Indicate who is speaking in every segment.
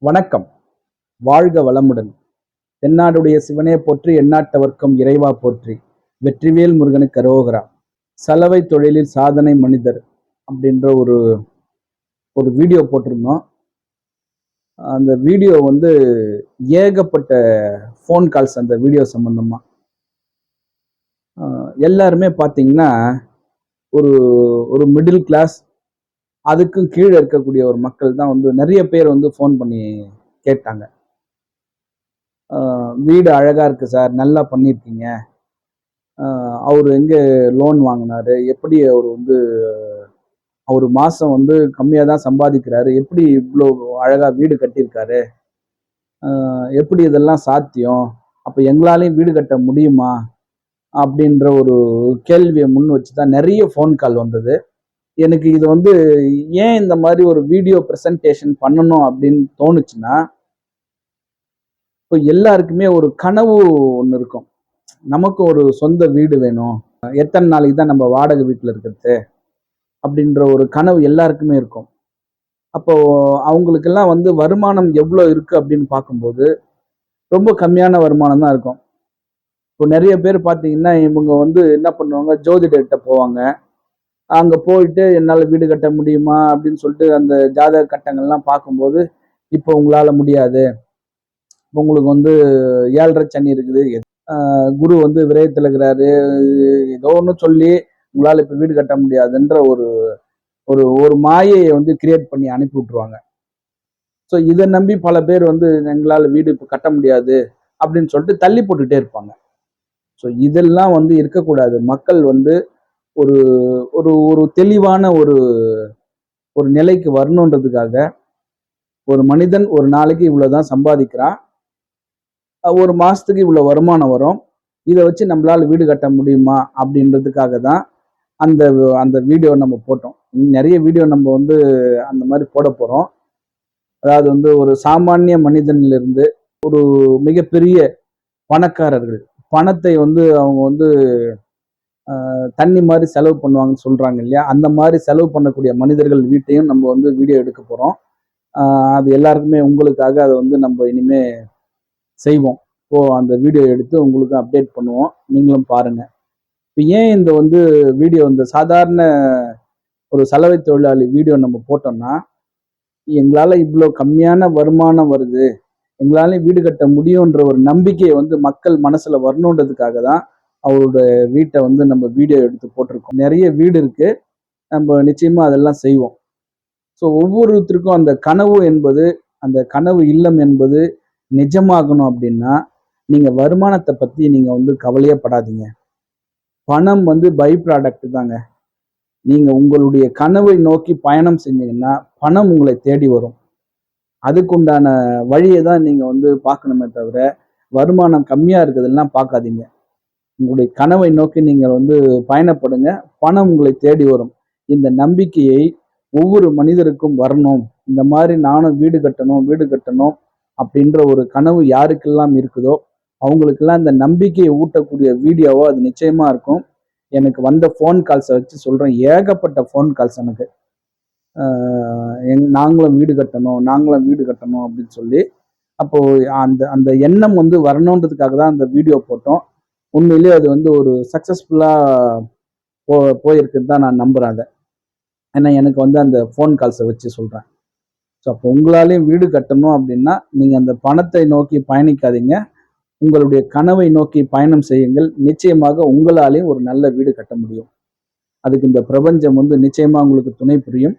Speaker 1: வணக்கம். வாழ்க வளமுடன். தென்னாடுடைய சிவனே போற்றி, எந்நாட்டவர்க்கும் இறைவா போற்றி. வெற்றிவேல் முருகனுக்கு அரோகரா. சலவை தொழிலில் சாதனை மனிதர் அப்படின்ற ஒரு ஒரு வீடியோ போட்டிருந்தோம். அந்த வீடியோ ஏகப்பட்ட ஃபோன் கால்ஸ் அந்த வீடியோ சம்பந்தமா. எல்லாருமே பார்த்தீங்கன்னா ஒரு ஒரு மிடில் கிளாஸ், அதுக்கும் கீழே இருக்கக்கூடிய ஒரு மக்கள் தான் நிறைய பேர் ஃபோன் பண்ணி கேட்டாங்க. வீடு அழகா இருக்கு சார், நல்லா பண்ணியிருக்கீங்க, அவர் எங்க லோன் வாங்கினாரு, எப்படி அவர் மாசம் கம்மியாக தான் சம்பாதிக்கிறாரு, எப்படி இவ்வளோ அழகா வீடு கட்டியிருக்காரு, எப்படி இதெல்லாம் சாத்தியம், அப்போ எங்களாலையும் வீடு கட்ட முடியுமா அப்படின்ற ஒரு கேள்வியை முன் வச்சு தான் நிறைய ஃபோன் கால் வந்தது. எனக்கு இது ஏன் இந்த மாதிரி ஒரு வீடியோ ப்ரெசன்டேஷன் பண்ணணும் அப்படின்னு தோணுச்சுன்னா, இப்போ எல்லாருக்குமே ஒரு கனவு ஒன்று இருக்கும். நமக்கு ஒரு சொந்த வீடு வேணும், எத்தனை நாளைக்கு தான் நம்ம வாடகை வீட்டில் இருக்கிறது அப்படின்ற ஒரு கனவு எல்லாருக்குமே இருக்கும். அப்போ அவங்களுக்கெல்லாம் வருமானம் எவ்வளோ இருக்கு அப்படின்னு பார்க்கும்போது ரொம்ப கம்மியான வருமானம் தான் இருக்கும். இப்போ நிறைய பேர் பார்த்தீங்கன்னா இவங்க என்ன பண்ணுவாங்க, ஜோதிடர்கிட்ட போவாங்க. அங்கே போயிட்டு என்னால் வீடு கட்ட முடியுமா அப்படின்னு சொல்லிட்டு அந்த ஜாதக கட்டங்கள்லாம் பார்க்கும்போது, இப்போ உங்களால் முடியாது, உங்களுக்கு 7.5 சனி இருக்குது, குரு விரயத்தில் இருக்கிறாரு, ஏதோ ஒன்று சொல்லி உங்களால் இப்போ வீடு கட்ட முடியாதுன்ற ஒரு ஒரு ஒரு மாயையை கிரியேட் பண்ணி அனுப்பி விட்டுருவாங்க. ஸோ இதை நம்பி பல பேர் எங்களால் வீடு இப்போ கட்ட முடியாது அப்படின்னு சொல்லிட்டு தள்ளி போட்டுக்கிட்டே இருப்பாங்க. ஸோ இதெல்லாம் இருக்கக்கூடாது. மக்கள் ஒரு ஒரு ஒரு தெளிவான ஒரு ஒரு நிலைக்கு வரணுன்றதுக்காக, ஒரு மனிதன் ஒரு நாளைக்கு இவ்வளவுதான் சம்பாதிக்கிறான், ஒரு மாசத்துக்கு இவ்வளவு வருமானம் வரும், இதை வச்சு நம்மளால வீடு கட்ட முடியுமா அப்படின்றதுக்காக தான் அந்த அந்த வீடியோ நம்ம போட்டோம். நிறைய வீடியோ நம்ம அந்த மாதிரி போட போறோம். அதாவது ஒரு சாமானிய மனிதனிலிருந்து ஒரு மிகப்பெரிய பணக்காரர்கள், பணத்தை அவங்க தண்ணி மாதிரி செலவு பண்ணுவாங்கன்னு சொல்றாங்க இல்லையா, அந்த மாதிரி செலவு பண்ணக்கூடிய மனிதர்கள் வீட்டையும் நம்ம வீடியோ எடுக்க போறோம். அது எல்லாருக்குமே உங்களுக்காக அதை நம்ம இனிமே செய்வோம். அந்த வீடியோ எடுத்து உங்களுக்கு அப்டேட் பண்ணுவோம், நீங்களும் பாருங்க. இப்போ ஏன் இந்த வீடியோ சாதாரண ஒரு சலவை தொழிலாளி வீடியோ நம்ம போட்டோம்னா, எங்களால இவ்வளோ கம்மியான வருமானம் வருது, எங்களால வீடு கட்ட முடியுன்ற ஒரு நம்பிக்கையை மக்கள் மனசுல வரணுன்றதுக்காக தான் அவரோட வீட்டை நம்ம வீடியோ எடுத்து போட்டிருக்கோம். நிறைய வீடு இருக்கு, நம்ம நிச்சயமா அதெல்லாம் செய்வோம். ஸோ ஒவ்வொருத்தருக்கும் அந்த கனவு என்பது, அந்த கனவு இல்லம் என்பது நிஜமாகணும் அப்படின்னா, நீங்க வருமானத்தை பத்தி நீங்க கவலையே படாதீங்க. பணம் பை ப்ராடக்ட் தாங்க. நீங்க உங்களுடைய கனவை நோக்கி பயணம் செஞ்சீங்கன்னா பணம் உங்களை தேடி வரும். அதுக்குண்டான வழியை தான் நீங்க பார்க்கணுமே தவிர, வருமானம் கம்மியா இருக்குதுலாம் பார்க்காதீங்க. உங்களுடைய கனவை நோக்கி நீங்கள் பயணப்படுங்க, பணம் உங்களை தேடி வரும். இந்த நம்பிக்கையை ஒவ்வொரு மனிதருக்கும் வரணும். இந்த மாதிரி நானும் வீடு கட்டணும், வீடு கட்டணும் அப்படின்ற ஒரு கனவு யாருக்கெல்லாம் இருக்குதோ அவங்களுக்கெல்லாம் இந்த நம்பிக்கையை ஊட்டக்கூடிய வீடியோவோ அது நிச்சயமா இருக்கும். எனக்கு வந்த ஃபோன் கால்ஸை வச்சு சொல்றேன், ஏகப்பட்ட ஃபோன் கால்ஸ் எனக்கு. நாங்களும் வீடு கட்டணும், நாங்களும் வீடு கட்டணும் அப்படின்னு சொல்லி. அப்போ அந்த அந்த எண்ணம் வரணுன்றதுக்காக தான் அந்த வீடியோ போட்டோம். உண்மையிலேயே அது ஒரு சக்சஸ்ஃபுல்லா போயிருக்குன்னு தான் நான் நம்புறேன் அதை. ஏன்னா எனக்கு அந்த ஃபோன் கால்ஸை வச்சு சொல்றேன். ஸோ அப்போ உங்களாலையும் வீடு கட்டணும் அப்படின்னா நீங்க அந்த பணத்தை நோக்கி பயணிக்காதீங்க, உங்களுடைய கனவை நோக்கி பயணம் செய்யுங்கள். நிச்சயமாக உங்களாலையும் ஒரு நல்ல வீடு கட்ட முடியும். அதுக்கு இந்த பிரபஞ்சம் நிச்சயமா உங்களுக்கு துணை புரியும்.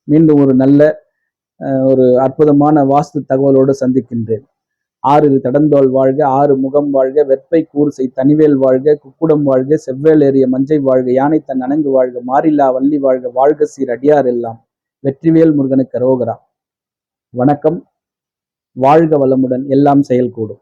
Speaker 1: மீண்டும் ஒரு நல்ல ஒரு அற்புதமான வாஸ்து தகவலோடு சந்திக்கின்றேன். 6 தடந்தோள் வாழ்க, 6 முகம் வாழ்க, வெப்பை கூறுசை தனிவேல் வாழ்க, குக்குடம் வாழ்க, செவ்வேல் ஏறிய மஞ்சை வாழ்க, யானை தன் அணங்கு வாழ்க, மாறில்லா வள்ளி வாழ்க, வாழ்க சீர் அடியார் எல்லாம். வெற்றிவேல் முருகனுக்கு அரோகரா. வணக்கம். வாழ்க வளமுடன். எல்லாம் செயல்கூடும்.